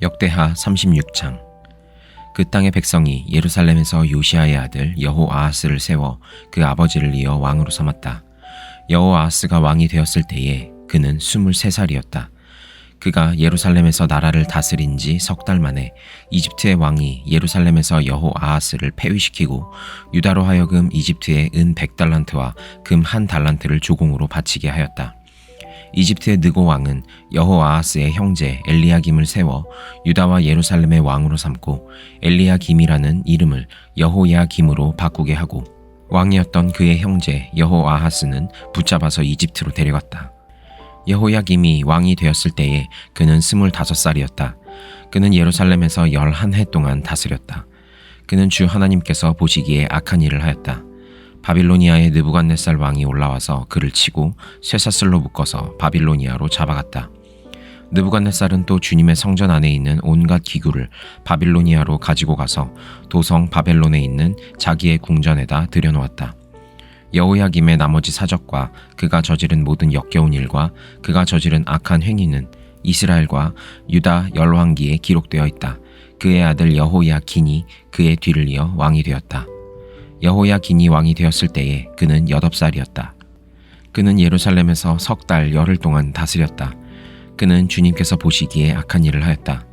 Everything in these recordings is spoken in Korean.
역대하 36장. 그 땅의 백성이 예루살렘에서 요시아의 아들 여호아하스를 세워 그 아버지를 이어 왕으로 삼았다. 여호아하스가 왕이 되었을 때에 그는 23살이었다. 그가 예루살렘에서 나라를 다스린 지 석 달 만에 이집트의 왕이 예루살렘에서 여호아하스를 폐위시키고 유다로 하여금 이집트에 은 100달란트와 금 1달란트를 조공으로 바치게 하였다. 이집트의 느고 왕은 여호아하스의 형제 엘리야김을 세워 유다와 예루살렘의 왕으로 삼고 엘리야김이라는 이름을 여호야김으로 바꾸게 하고 왕이었던 그의 형제 여호아하스는 붙잡아서 이집트로 데려갔다. 여호야김이 왕이 되었을 때에 그는 25살이었다. 그는 예루살렘에서 11해 동안 다스렸다. 그는 주 하나님께서 보시기에 악한 일을 하였다. 바빌로니아의 느부갓네살 왕이 올라와서 그를 치고 쇠사슬로 묶어서 바빌로니아로 잡아갔다. 느부갓네살은 또 주님의 성전 안에 있는 온갖 기구를 바빌로니아로 가지고 가서 도성 바벨론에 있는 자기의 궁전에다 들여놓았다. 여호야김의 나머지 사적과 그가 저지른 모든 역겨운 일과 그가 저지른 악한 행위는 이스라엘과 유다 열왕기에 기록되어 있다. 그의 아들 여호야긴이 그의 뒤를 이어 왕이 되었다. 여호야긴이 왕이 되었을 때에 그는 8살이었다. 그는 예루살렘에서 석 달 열흘 동안 다스렸다. 그는 주님께서 보시기에 악한 일을 하였다.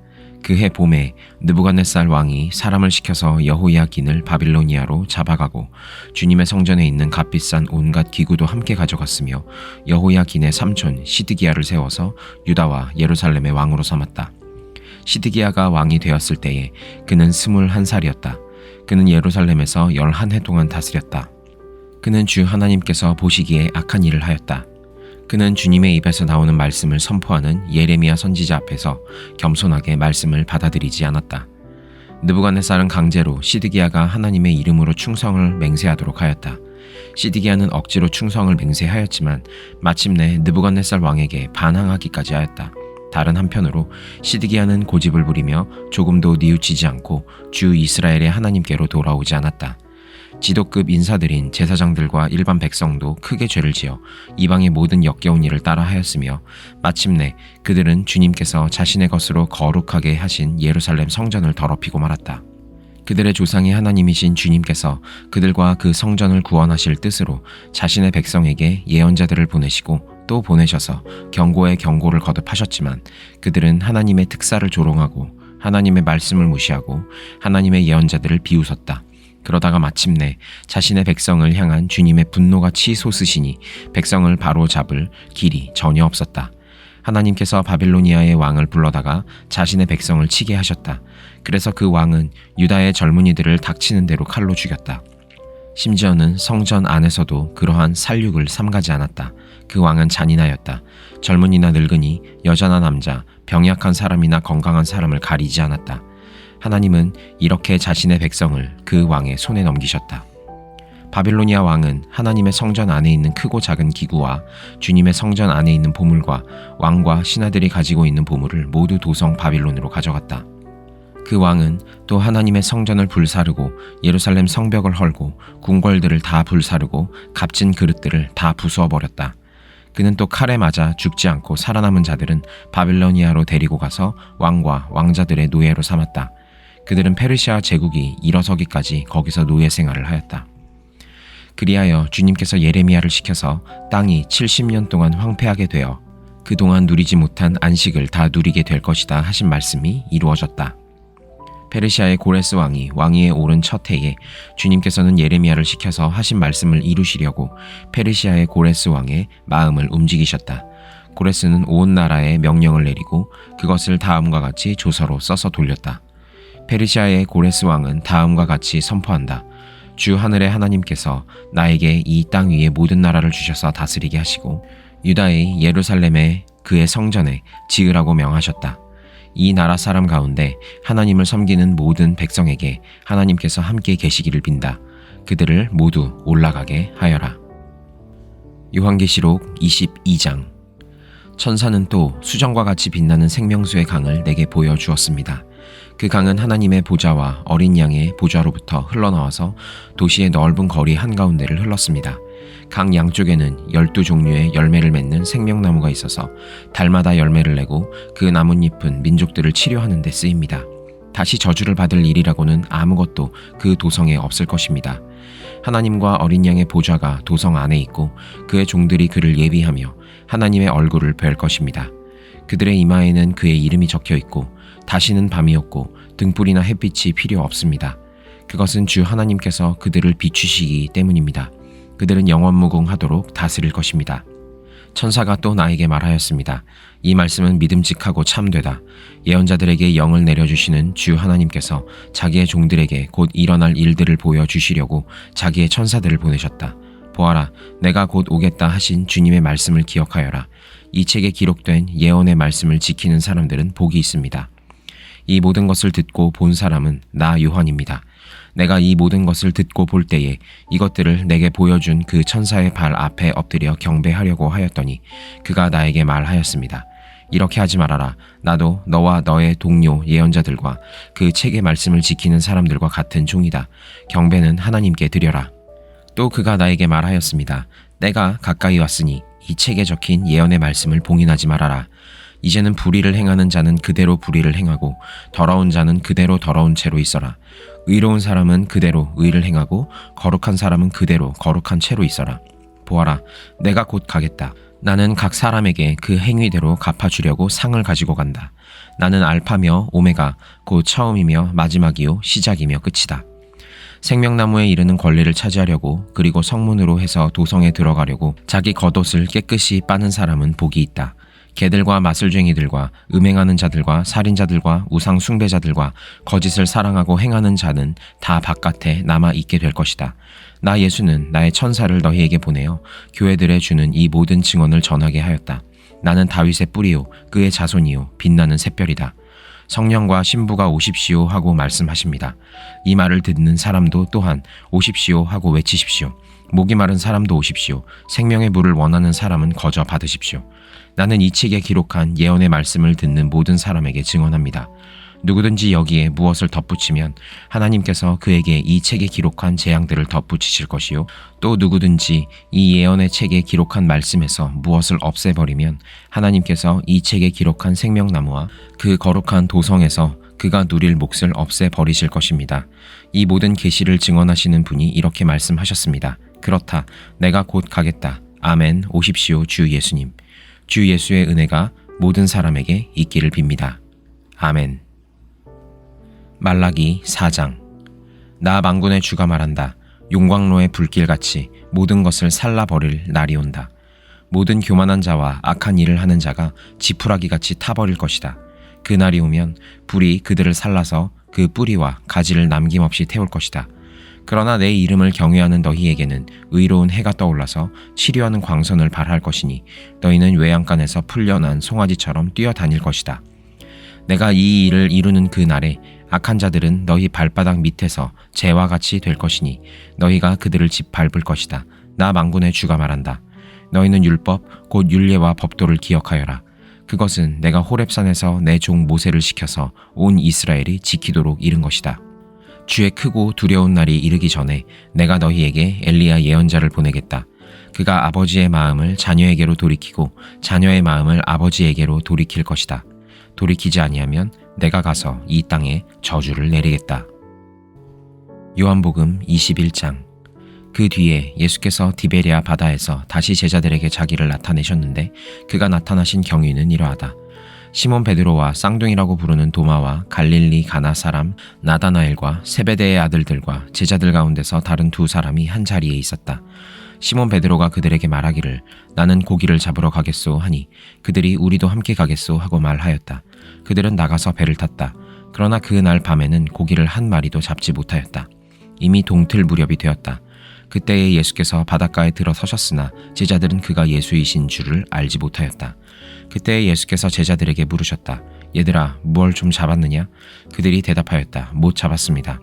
그해 봄에 느부갓네살 왕이 사람을 시켜서 여호야긴을 바빌로니아로 잡아가고 주님의 성전에 있는 값비싼 온갖 기구도 함께 가져갔으며 여호야긴의 삼촌 시드기야를 세워서 유다와 예루살렘의 왕으로 삼았다. 시드기야가 왕이 되었을 때에 그는 21살이었다. 그는 예루살렘에서 11해 동안 다스렸다. 그는 주 하나님께서 보시기에 악한 일을 하였다. 그는 주님의 입에서 나오는 말씀을 선포하는 예레미야 선지자 앞에서 겸손하게 말씀을 받아들이지 않았다. 느부갓네살은 강제로 시드기야가 하나님의 이름으로 충성을 맹세하도록 하였다. 시드기야는 억지로 충성을 맹세하였지만 마침내 느부갓네살 왕에게 반항하기까지 하였다. 다른 한편으로 시드기야는 고집을 부리며 조금도 뉘우치지 않고 주 이스라엘의 하나님께로 돌아오지 않았다. 지도급 인사들인 제사장들과 일반 백성도 크게 죄를 지어 이방의 모든 역겨운 일을 따라 하였으며 마침내 그들은 주님께서 자신의 것으로 거룩하게 하신 예루살렘 성전을 더럽히고 말았다. 그들의 조상의 하나님이신 주님께서 그들과 그 성전을 구원하실 뜻으로 자신의 백성에게 예언자들을 보내시고 또 보내셔서 경고에 경고를 거듭하셨지만 그들은 하나님의 특사를 조롱하고 하나님의 말씀을 무시하고 하나님의 예언자들을 비웃었다. 그러다가 마침내 자신의 백성을 향한 주님의 분노가 치솟으시니 백성을 바로 잡을 길이 전혀 없었다. 하나님께서 바빌로니아의 왕을 불러다가 자신의 백성을 치게 하셨다. 그래서 그 왕은 유다의 젊은이들을 닥치는 대로 칼로 죽였다. 심지어는 성전 안에서도 그러한 살육을 삼가지 않았다. 그 왕은 잔인하였다. 젊은이나 늙은이, 여자나 남자, 병약한 사람이나 건강한 사람을 가리지 않았다. 하나님은 이렇게 자신의 백성을 그 왕의 손에 넘기셨다. 바빌로니아 왕은 하나님의 성전 안에 있는 크고 작은 기구와 주님의 성전 안에 있는 보물과 왕과 신하들이 가지고 있는 보물을 모두 도성 바빌론으로 가져갔다. 그 왕은 또 하나님의 성전을 불사르고 예루살렘 성벽을 헐고 궁궐들을 다 불사르고 값진 그릇들을 다 부수어버렸다. 그는 또 칼에 맞아 죽지 않고 살아남은 자들은 바빌로니아로 데리고 가서 왕과 왕자들의 노예로 삼았다. 그들은 페르시아 제국이 일어서기까지 거기서 노예 생활을 하였다. 그리하여 주님께서 예레미야를 시켜서 땅이 70년 동안 황폐하게 되어 그동안 누리지 못한 안식을 다 누리게 될 것이다 하신 말씀이 이루어졌다. 페르시아의 고레스 왕이 왕위에 오른 첫 해에 주님께서는 예레미야를 시켜서 하신 말씀을 이루시려고 페르시아의 고레스 왕의 마음을 움직이셨다. 고레스는 온 나라에 명령을 내리고 그것을 다음과 같이 조서로 써서 돌렸다. 페르시아의 고레스 왕은 다음과 같이 선포한다. 주 하늘의 하나님께서 나에게 이 땅 위의 모든 나라를 주셔서 다스리게 하시고 유다의 예루살렘에 그의 성전에 지으라고 명하셨다. 이 나라 사람 가운데 하나님을 섬기는 모든 백성에게 하나님께서 함께 계시기를 빈다. 그들을 모두 올라가게 하여라. 요한계시록 22장. 천사는 또 수정과 같이 빛나는 생명수의 강을 내게 보여주었습니다. 그 강은 하나님의 보좌와 어린 양의 보좌로부터 흘러나와서 도시의 넓은 거리 한가운데를 흘렀습니다. 강 양쪽에는 12종류의 열매를 맺는 생명나무가 있어서 달마다 열매를 내고 그 나뭇잎은 민족들을 치료하는 데 쓰입니다. 다시 저주를 받을 일이라고는 아무것도 그 도성에 없을 것입니다. 하나님과 어린 양의 보좌가 도성 안에 있고 그의 종들이 그를 예비하며 하나님의 얼굴을 뵐 것입니다. 그들의 이마에는 그의 이름이 적혀 있고 다시는 밤이 없고 등불이나 햇빛이 필요 없습니다. 그것은 주 하나님께서 그들을 비추시기 때문입니다. 그들은 영원무궁하도록 다스릴 것입니다. 천사가 또 나에게 말하였습니다. 이 말씀은 믿음직하고 참되다. 예언자들에게 영을 내려주시는 주 하나님께서 자기의 종들에게 곧 일어날 일들을 보여주시려고 자기의 천사들을 보내셨다. 보아라, 내가 곧 오겠다 하신 주님의 말씀을 기억하여라. 이 책에 기록된 예언의 말씀을 지키는 사람들은 복이 있습니다. 이 모든 것을 듣고 본 사람은 나 요한입니다. 내가 이 모든 것을 듣고 볼 때에 이것들을 내게 보여준 그 천사의 발 앞에 엎드려 경배하려고 하였더니 그가 나에게 말하였습니다. 이렇게 하지 말아라. 나도 너와 너의 동료 예언자들과 그 책의 말씀을 지키는 사람들과 같은 종이다. 경배는 하나님께 드려라. 또 그가 나에게 말하였습니다. 내가 가까이 왔으니 이 책에 적힌 예언의 말씀을 봉인하지 말아라. 이제는 불의를 행하는 자는 그대로 불의를 행하고 더러운 자는 그대로 더러운 채로 있어라. 의로운 사람은 그대로 의를 행하고 거룩한 사람은 그대로 거룩한 채로 있어라. 보아라, 내가 곧 가겠다. 나는 각 사람에게 그 행위대로 갚아주려고 상을 가지고 간다. 나는 알파며 오메가, 곧 처음이며 마지막이요 시작이며 끝이다. 생명나무에 이르는 권리를 차지하려고 그리고 성문으로 해서 도성에 들어가려고 자기 겉옷을 깨끗이 빠는 사람은 복이 있다. 개들과 마술쟁이들과 음행하는 자들과 살인자들과 우상 숭배자들과 거짓을 사랑하고 행하는 자는 다 바깥에 남아 있게 될 것이다. 나 예수는 나의 천사를 너희에게 보내어 교회들에 주는 이 모든 증언을 전하게 하였다. 나는 다윗의 뿌리요 그의 자손이요 빛나는 샛별이다. 성령과 신부가 오십시오 하고 말씀하십니다. 이 말을 듣는 사람도 또한 오십시오 하고 외치십시오. 목이 마른 사람도 오십시오. 생명의 물을 원하는 사람은 거저 받으십시오. 나는 이 책에 기록한 예언의 말씀을 듣는 모든 사람에게 증언합니다. 누구든지 여기에 무엇을 덧붙이면 하나님께서 그에게 이 책에 기록한 재앙들을 덧붙이실 것이요. 또 누구든지 이 예언의 책에 기록한 말씀에서 무엇을 없애버리면 하나님께서 이 책에 기록한 생명나무와 그 거룩한 도성에서 그가 누릴 몫을 없애버리실 것입니다. 이 모든 계시를 증언하시는 분이 이렇게 말씀하셨습니다. 그렇다. 내가 곧 가겠다. 아멘. 오십시오 주 예수님. 주 예수의 은혜가 모든 사람에게 있기를 빕니다. 아멘. 말라기 4장. 나 만군의 주가 말한다. 용광로의 불길같이 모든 것을 살라버릴 날이 온다. 모든 교만한 자와 악한 일을 하는 자가 지푸라기같이 타버릴 것이다. 그 날이 오면 불이 그들을 살라서 그 뿌리와 가지를 남김없이 태울 것이다. 그러나 내 이름을 경외하는 너희에게는 의로운 해가 떠올라서 치료하는 광선을 발할 것이니 너희는 외양간에서 풀려난 송아지처럼 뛰어다닐 것이다. 내가 이 일을 이루는 그 날에 악한 자들은 너희 발바닥 밑에서 재와 같이 될 것이니 너희가 그들을 짓밟을 것이다. 나 만군의 주가 말한다. 너희는 율법 곧 율례와 법도를 기억하여라. 그것은 내가 호렙산에서 내 종 모세를 시켜서 온 이스라엘이 지키도록 이른 것이다. 주의 크고 두려운 날이 이르기 전에 내가 너희에게 엘리야 예언자를 보내겠다. 그가 아버지의 마음을 자녀에게로 돌이키고 자녀의 마음을 아버지에게로 돌이킬 것이다. 돌이키지 아니하면 내가 가서 이 땅에 저주를 내리겠다. 요한복음 21장. 그 뒤에 예수께서 디베랴 바다에서 다시 제자들에게 자기를 나타내셨는데 그가 나타나신 경위는 이러하다. 시몬 베드로와 쌍둥이라고 부르는 도마와 갈릴리 가나 사람 나다나엘과 세베대의 아들들과 제자들 가운데서 다른 두 사람이 한 자리에 있었다. 시몬 베드로가 그들에게 말하기를 나는 고기를 잡으러 가겠소 하니 그들이 우리도 함께 가겠소 하고 말하였다. 그들은 나가서 배를 탔다. 그러나 그날 밤에는 고기를 한 마리도 잡지 못하였다. 이미 동틀 무렵이 되었다. 그때에 예수께서 바닷가에 들어서셨으나 제자들은 그가 예수이신 줄을 알지 못하였다. 그때 예수께서 제자들에게 물으셨다. 얘들아, 무얼 좀 잡았느냐? 그들이 대답하였다. 못 잡았습니다.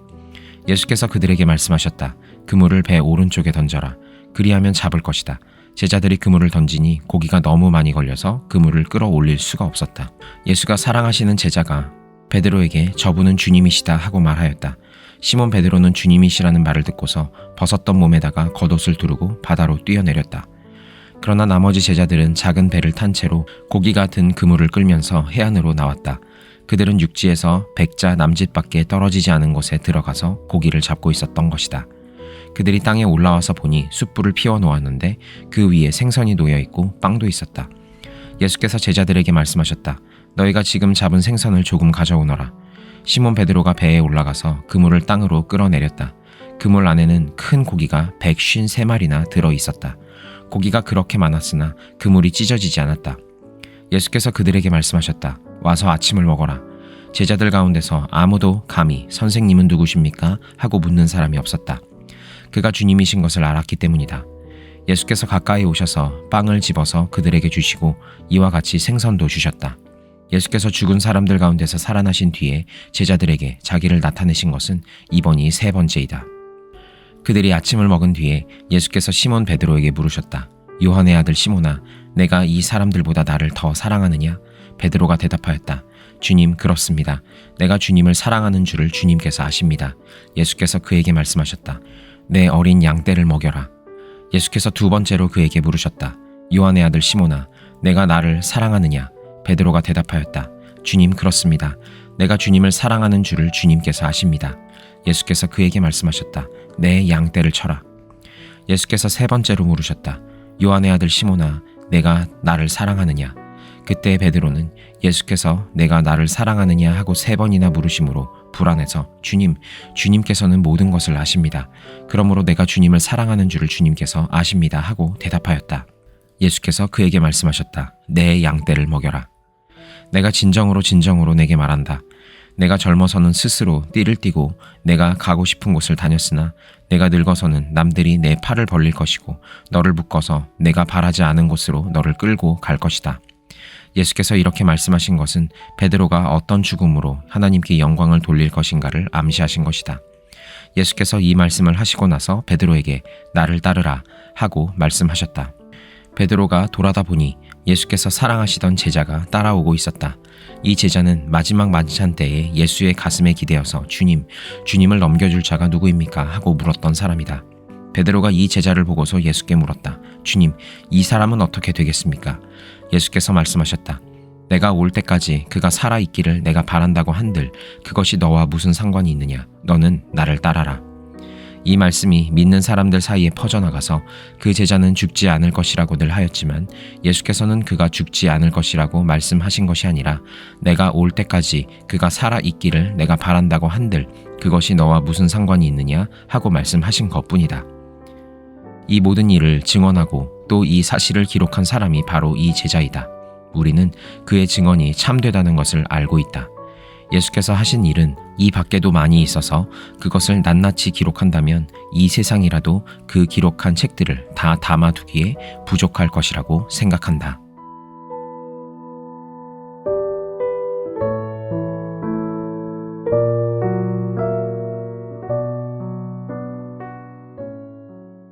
예수께서 그들에게 말씀하셨다. 그물을 배 오른쪽에 던져라. 그리하면 잡을 것이다. 제자들이 그물을 던지니 고기가 너무 많이 걸려서 그물을 끌어올릴 수가 없었다. 예수가 사랑하시는 제자가 베드로에게 저분은 주님이시다 하고 말하였다. 시몬 베드로는 주님이시라는 말을 듣고서 벗었던 몸에다가 겉옷을 두르고 바다로 뛰어내렸다. 그러나 나머지 제자들은 작은 배를 탄 채로 고기가 든 그물을 끌면서 해안으로 나왔다. 그들은 육지에서 백자 남짓밖에 떨어지지 않은 곳에 들어가서 고기를 잡고 있었던 것이다. 그들이 땅에 올라와서 보니 숯불을 피워 놓았는데 그 위에 생선이 놓여 있고 빵도 있었다. 예수께서 제자들에게 말씀하셨다. 너희가 지금 잡은 생선을 조금 가져오너라. 시몬 베드로가 배에 올라가서 그물을 땅으로 끌어내렸다. 그물 안에는 큰 고기가 153마리나 들어 있었다. 고기가 그렇게 많았으나 그물이 찢어지지 않았다. 예수께서 그들에게 말씀하셨다. 와서 아침을 먹어라. 제자들 가운데서 아무도 감히 선생님은 누구십니까? 하고 묻는 사람이 없었다. 그가 주님이신 것을 알았기 때문이다. 예수께서 가까이 오셔서 빵을 집어서 그들에게 주시고 이와 같이 생선도 주셨다. 예수께서 죽은 사람들 가운데서 살아나신 뒤에 제자들에게 자기를 나타내신 것은 이번이 3번째이다. 그들이 아침을 먹은 뒤에 예수께서 시몬 베드로에게 물으셨다. 요한의 아들 시몬아, 내가 이 사람들보다 나를 더 사랑하느냐? 베드로가 대답하였다. 주님, 그렇습니다. 내가 주님을 사랑하는 줄을 주님께서 아십니다. 예수께서 그에게 말씀하셨다. 내 어린 양떼를 먹여라. 예수께서 2번째로 그에게 물으셨다. 요한의 아들 시몬아, 내가 나를 사랑하느냐? 베드로가 대답하였다. 주님, 그렇습니다. 내가 주님을 사랑하는 줄을 주님께서 아십니다. 예수께서 그에게 말씀하셨다. 내 양떼를 쳐라. 예수께서 3번째로 물으셨다. 요한의 아들 시몬아, 내가 나를 사랑하느냐? 그때 베드로는 예수께서 내가 나를 사랑하느냐 하고 3번이나 물으심으로 불안해서 주님께서는 모든 것을 아십니다. 그러므로 내가 주님을 사랑하는 줄을 주님께서 아십니다 하고 대답하였다. 예수께서 그에게 말씀하셨다. 내 양떼를 먹여라. 내가 진정으로 내게 말한다. 내가 젊어서는 스스로 띠를 띠고 내가 가고 싶은 곳을 다녔으나 내가 늙어서는 남들이 내 팔을 벌릴 것이고 너를 묶어서 내가 바라지 않은 곳으로 너를 끌고 갈 것이다. 예수께서 이렇게 말씀하신 것은 베드로가 어떤 죽음으로 하나님께 영광을 돌릴 것인가를 암시하신 것이다. 예수께서 이 말씀을 하시고 나서 베드로에게 나를 따르라 하고 말씀하셨다. 베드로가 돌아다 보니 예수께서 사랑하시던 제자가 따라오고 있었다. 이 제자는 마지막 만찬 때에 예수의 가슴에 기대어서 주님을 넘겨줄 자가 누구입니까? 하고 물었던 사람이다. 베드로가 이 제자를 보고서 예수께 물었다. 주님, 이 사람은 어떻게 되겠습니까? 예수께서 말씀하셨다. 내가 올 때까지 그가 살아있기를 내가 바란다고 한들 그것이 너와 무슨 상관이 있느냐? 너는 나를 따라라. 이 말씀이 믿는 사람들 사이에 퍼져나가서 그 제자는 죽지 않을 것이라고들 하였지만 예수께서는 그가 죽지 않을 것이라고 말씀하신 것이 아니라 내가 올 때까지 그가 살아있기를 내가 바란다고 한들 그것이 너와 무슨 상관이 있느냐 하고 말씀하신 것뿐이다. 이 모든 일을 증언하고 또 이 사실을 기록한 사람이 바로 이 제자이다. 우리는 그의 증언이 참되다는 것을 알고 있다. 예수께서 하신 일은 이 밖에도 많이 있어서 그것을 낱낱이 기록한다면 이 세상이라도 그 기록한 책들을 다 담아두기에 부족할 것이라고 생각한다.